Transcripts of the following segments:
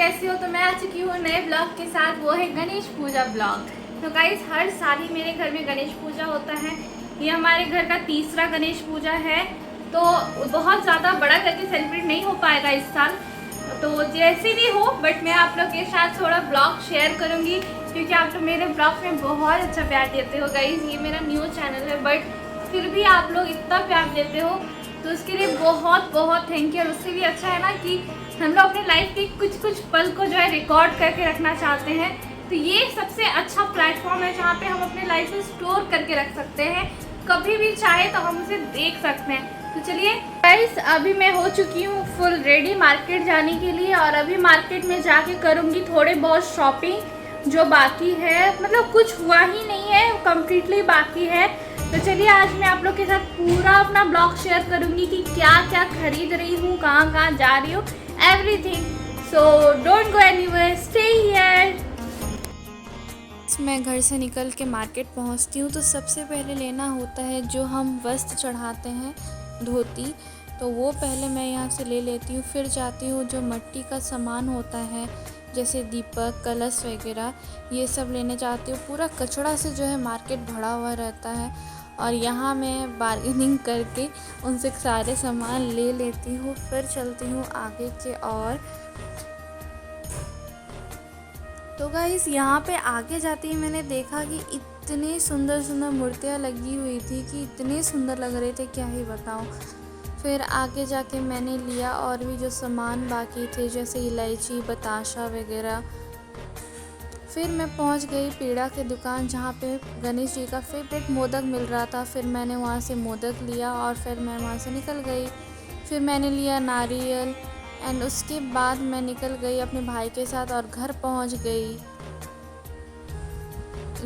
कैसी हो। तो मैं आ चुकी हूँ नए ब्लॉग के साथ, वो है गणेश पूजा ब्लॉग। तो गाइस, हर साल ही मेरे घर में गणेश पूजा होता है। ये हमारे घर का तीसरा गणेश पूजा है, तो बहुत ज़्यादा बड़ा करके सेलिब्रेट नहीं हो पाएगा इस साल। तो जैसे भी हो, बट मैं आप लोग के साथ थोड़ा ब्लॉग शेयर करूँगी, क्योंकि आप लोग मेरे ब्लॉग में बहुत अच्छा प्यार देते हो गाइस। ये मेरा न्यू चैनल है, बट फिर भी आप लोग इतना प्यार देते हो, तो उसके लिए बहुत बहुत थैंक यू। और उससे भी अच्छा है ना कि हम लोग अपने लाइफ के कुछ कुछ पल को जो है रिकॉर्ड करके रखना चाहते हैं। तो ये सबसे अच्छा प्लेटफॉर्म है जहाँ पे हम अपने लाइफ को स्टोर करके रख सकते हैं, कभी भी चाहे तो हम उसे देख सकते हैं। तो चलिए गाइस, अभी मैं हो चुकी हूँ फुल रेडी मार्केट जाने के लिए, और अभी मार्केट में जाके करूँगी थोड़े बहुत शॉपिंग जो बाकी है। मतलब कुछ हुआ ही नहीं है, कम्प्लीटली बाकी है। तो चलिए आज मैं आप लोग के साथ पूरा अपना ब्लॉग शेयर करूँगी कि क्या क्या खरीद रही हूँ, कहाँ कहाँ जा रही हूँ, everything. So don't go anywhere, stay here. मैं घर से निकल के मार्केट पहुंचती हूँ तो सबसे पहले लेना होता है जो हम वस्त्र चढ़ाते हैं, धोती। तो वो पहले मैं यहाँ से ले लेती हूँ। फिर जाती हूँ जो मिट्टी का सामान होता है, जैसे दीपक, कलश वगैरह, ये सब लेने जाती हूँ। पूरा कचड़ा से जो है मार्केट भरा हुआ रहता है, और यहाँ मैं बार्गेनिंग करके उनसे सारे सामान ले लेती हूँ। फिर चलती हूँ आगे के और। तो गाइस, यहाँ पे आगे जाते ही मैंने देखा कि इतनी सुंदर सुंदर मूर्तियाँ लगी हुई थी कि इतने सुंदर लग रहे थे, क्या ही बताऊँ। फिर आगे जाके मैंने लिया और भी जो सामान बाकी थे, जैसे इलायची, बताशा वगैरह। फिर मैं पहुंच गई पेड़ा की दुकान जहाँ पे गणेश जी का फेवरेट मोदक मिल रहा था। फिर मैंने वहाँ से मोदक लिया और फिर मैं वहाँ से निकल गई। फिर मैंने लिया नारियल, एंड उसके बाद मैं निकल गई अपने भाई के साथ और घर पहुँच गई।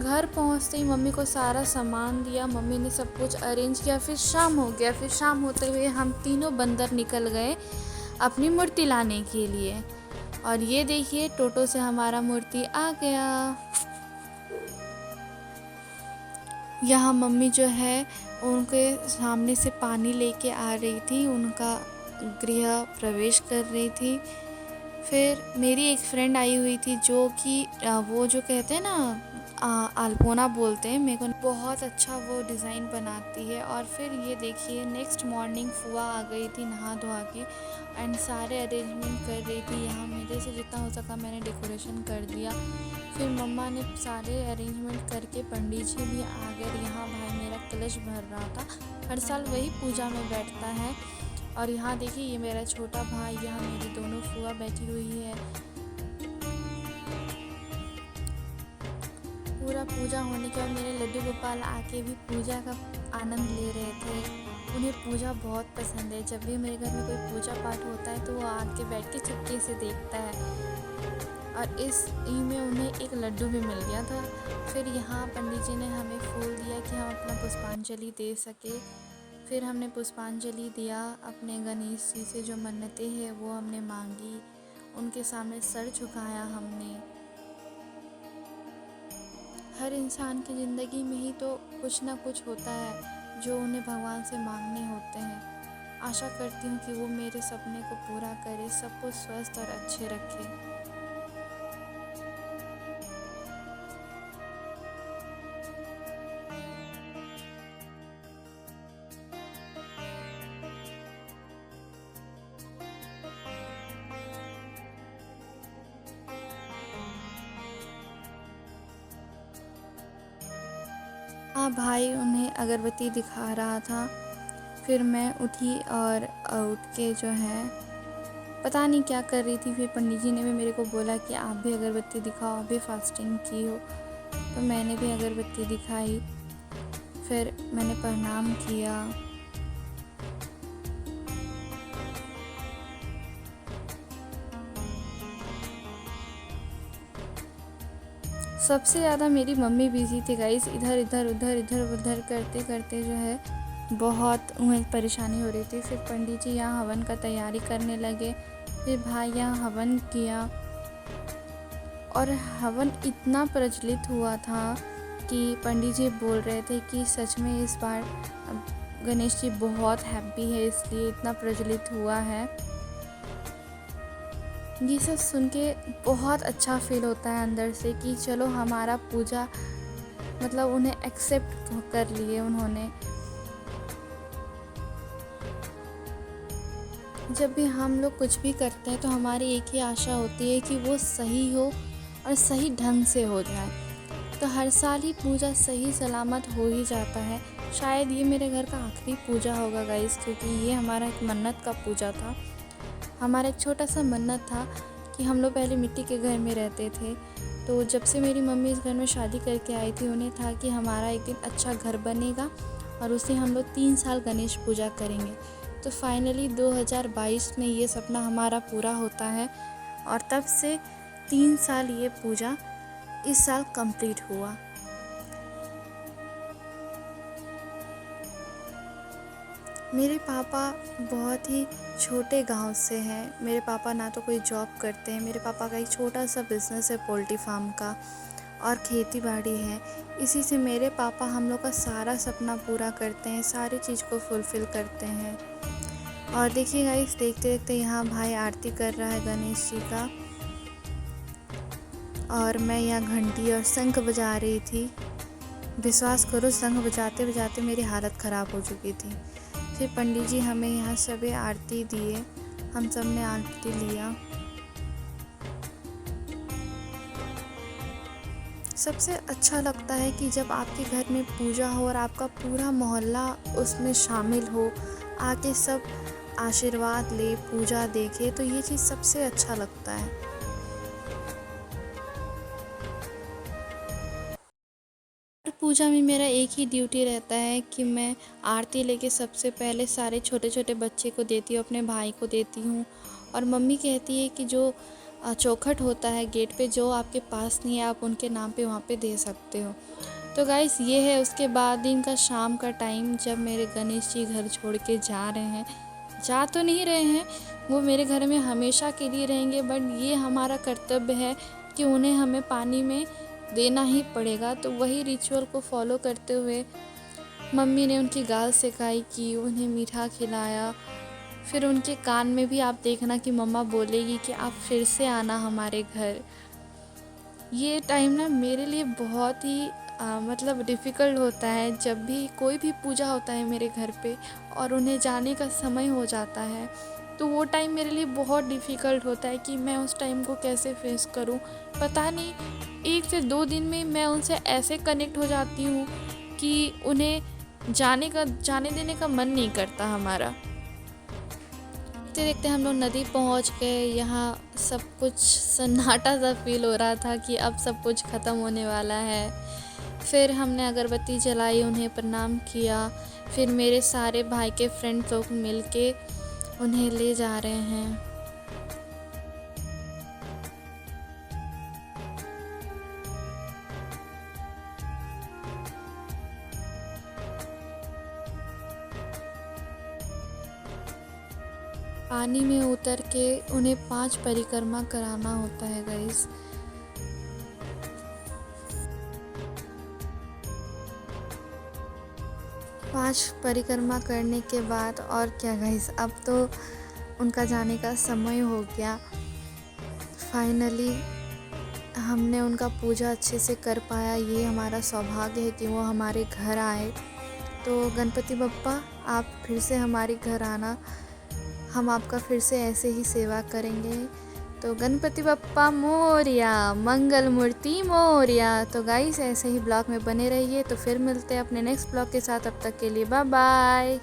घर पहुँचते ही मम्मी को सारा सामान दिया, मम्मी ने सब कुछ अरेंज किया। फिर शाम हो गया। फिर शाम होते हुए हम तीनों बंदर निकल गए अपनी मूर्ति लाने के लिए। और ये देखिए, टोटो से हमारा मूर्ति आ गया। यहाँ मम्मी जो है उनके सामने से पानी लेके आ रही थी, उनका गृह प्रवेश कर रही थी। फिर मेरी एक फ्रेंड आई हुई थी जो कि वो जो कहते हैं ना, अल्पोना बोलते हैं, मेरे को बहुत अच्छा वो डिज़ाइन बनाती है। और फिर ये देखिए, नेक्स्ट मॉर्निंग फुआ आ गई थी नहा धोआ के, एंड सारे अरेंजमेंट कर रही थी। यहाँ मेरे से जितना हो सका मैंने डेकोरेशन कर दिया। फिर मम्मा ने सारे अरेंजमेंट करके पंडित जी भी आ गए। यहाँ भाई मेरा कलश भर रहा था, हर साल वही पूजा में बैठता है। और यहाँ देखिए, ये मेरा छोटा भाई, यहाँ मेरी दोनों फुआ बैठी हुई है। पूरा पूजा होने के बाद मेरे लड्डू गोपाल आके भी पूजा का आनंद ले रहे थे। उन्हें पूजा बहुत पसंद है। जब भी मेरे घर में कोई पूजा पाठ होता है तो वो आके बैठ के चुपके से देखता है। और इस ई में उन्हें एक लड्डू भी मिल गया था। फिर यहाँ पंडित जी ने हमें फूल दिया कि हम अपना पुष्पांजलि दे सके। फिर हमने पुष्पांजलि दिया, अपने गणेश जी से जो मन्नतें हैं वो हमने मांगी, उनके सामने सर झुकाया हमने। हर इंसान की ज़िंदगी में ही तो कुछ ना कुछ होता है जो उन्हें भगवान से मांगने होते हैं। आशा करती हूँ कि वो मेरे सपने को पूरा करे, सबको स्वस्थ और अच्छे रखे। हाँ, भाई उन्हें अगरबत्ती दिखा रहा था। फिर मैं उठी और उठ के जो है पता नहीं क्या कर रही थी। फिर पंडित जी ने भी मेरे को बोला कि आप भी अगरबत्ती दिखाओ, आप भी फास्टिंग की हो। तो मैंने भी अगरबत्ती दिखाई। फिर मैंने प्रणाम किया। सबसे ज़्यादा मेरी मम्मी बिजी थी गाइस, इधर इधर उधर इधर उधर करते करते जो है बहुत उन्हें परेशानी हो रही थी। फिर पंडित जी यहाँ हवन का तैयारी करने लगे। फिर भाई यहाँ हवन किया, और हवन इतना प्रचलित हुआ था कि पंडित जी बोल रहे थे कि सच में इस बार गणेश जी बहुत हैप्पी है, इसलिए इतना प्रचलित हुआ है। ये सब सुन के बहुत अच्छा फ़ील होता है अंदर से कि चलो हमारा पूजा मतलब उन्हें एक्सेप्ट कर लिए उन्होंने। जब भी हम लोग कुछ भी करते हैं तो हमारी एक ही आशा होती है कि वो सही हो और सही ढंग से हो जाए। तो हर साल ही पूजा सही सलामत हो ही जाता है। शायद ये मेरे घर का आखिरी पूजा होगा गाइस, क्योंकि ये हमारा एक मन्नत का पूजा था। हमारा एक छोटा सा मन्नत था कि हम लोग पहले मिट्टी के घर में रहते थे, तो जब से मेरी मम्मी इस घर में शादी करके आई थी उन्हें था कि हमारा एक दिन अच्छा घर बनेगा और उसे हम लोग 3 साल गणेश पूजा करेंगे। तो फाइनली 2022 में ये सपना हमारा पूरा होता है और तब से 3 साल ये पूजा इस साल कंप्लीट हुआ। मेरे पापा बहुत ही छोटे गांव से हैं। मेरे पापा ना तो कोई जॉब करते हैं, मेरे पापा का एक छोटा सा बिज़नेस है पोल्ट्री फार्म का और खेती बाड़ी है। इसी से मेरे पापा हम लोग का सारा सपना पूरा करते हैं, सारी चीज़ को फुलफ़िल करते हैं। और देखिए गाइस, देखते देखते यहाँ भाई आरती कर रहा है गणेश जी का और मैं यहाँ घंटी और शंख बजा रही थी। विश्वास करो, शंख बजाते बजाते मेरी हालत ख़राब हो चुकी थी। फिर पंडित जी हमें यहाँ सबे आरती दिए, हम सब ने आरती लिया। सबसे अच्छा लगता है कि जब आपके घर में पूजा हो और आपका पूरा मोहल्ला उसमें शामिल हो, आके सब आशीर्वाद ले, पूजा देखे, तो ये चीज़ सबसे अच्छा लगता है। हर पूजा में मेरा एक ही ड्यूटी रहता है कि मैं आरती लेके सबसे पहले सारे छोटे छोटे बच्चे को देती हूँ, अपने भाई को देती हूँ। और मम्मी कहती है कि जो चौखट होता है गेट पे, जो आपके पास नहीं है आप उनके नाम पे वहाँ पे दे सकते हो। तो गाइस ये है उसके बाद दिन का शाम का टाइम, जब मेरे गणेश जी घर छोड़ के जा रहे हैं। जा तो नहीं रहे हैं, वो मेरे घर में हमेशा के लिए रहेंगे, बट ये हमारा कर्तव्य है कि उन्हें हमें पानी में देना ही पड़ेगा। तो वही रिचुअल को फॉलो करते हुए मम्मी ने उनकी गाल सेकाई की, उन्हें मीठा खिलाया। फिर उनके कान में भी आप देखना कि मम्मा बोलेगी कि आप फिर से आना हमारे घर। ये टाइम ना मेरे लिए बहुत ही मतलब डिफ़िकल्ट होता है। जब भी कोई भी पूजा होता है मेरे घर पे और उन्हें जाने का समय हो जाता है, तो वो टाइम मेरे लिए बहुत डिफ़िकल्ट होता है कि मैं उस टाइम को कैसे फेस करूं। पता नहीं 1 से 2 दिन में मैं उनसे ऐसे कनेक्ट हो जाती हूँ कि उन्हें जाने देने का मन नहीं करता हमारा। देखते देखते हम लोग नदी पहुँच गए। यहाँ सब कुछ सन्नाटा सा फील हो रहा था कि अब सब कुछ ख़त्म होने वाला है। फिर हमने अगरबत्ती जलाई, उन्हें प्रणाम किया। फिर मेरे सारे भाई के फ्रेंड लोग मिल के उन्हें ले जा रहे हैं। पानी में उतर के उन्हें 5 परिक्रमा कराना होता है गाइस। पांच परिक्रमा करने के बाद और क्या गाइस, अब तो उनका जाने का समय हो गया। फाइनली हमने उनका पूजा अच्छे से कर पाया। ये हमारा सौभाग्य है कि वो हमारे घर आए। तो गणपति बप्पा, आप फिर से हमारे घर आना, हम आपका फिर से ऐसे ही सेवा करेंगे। तो गणपति बप्पा मोरया, मंगल मूर्ति मोरया। तो गाइस ऐसे ही ब्लॉग में बने रहिए। तो फिर मिलते हैं अपने नेक्स्ट ब्लॉग के साथ, तब तक के लिए बाय बाय।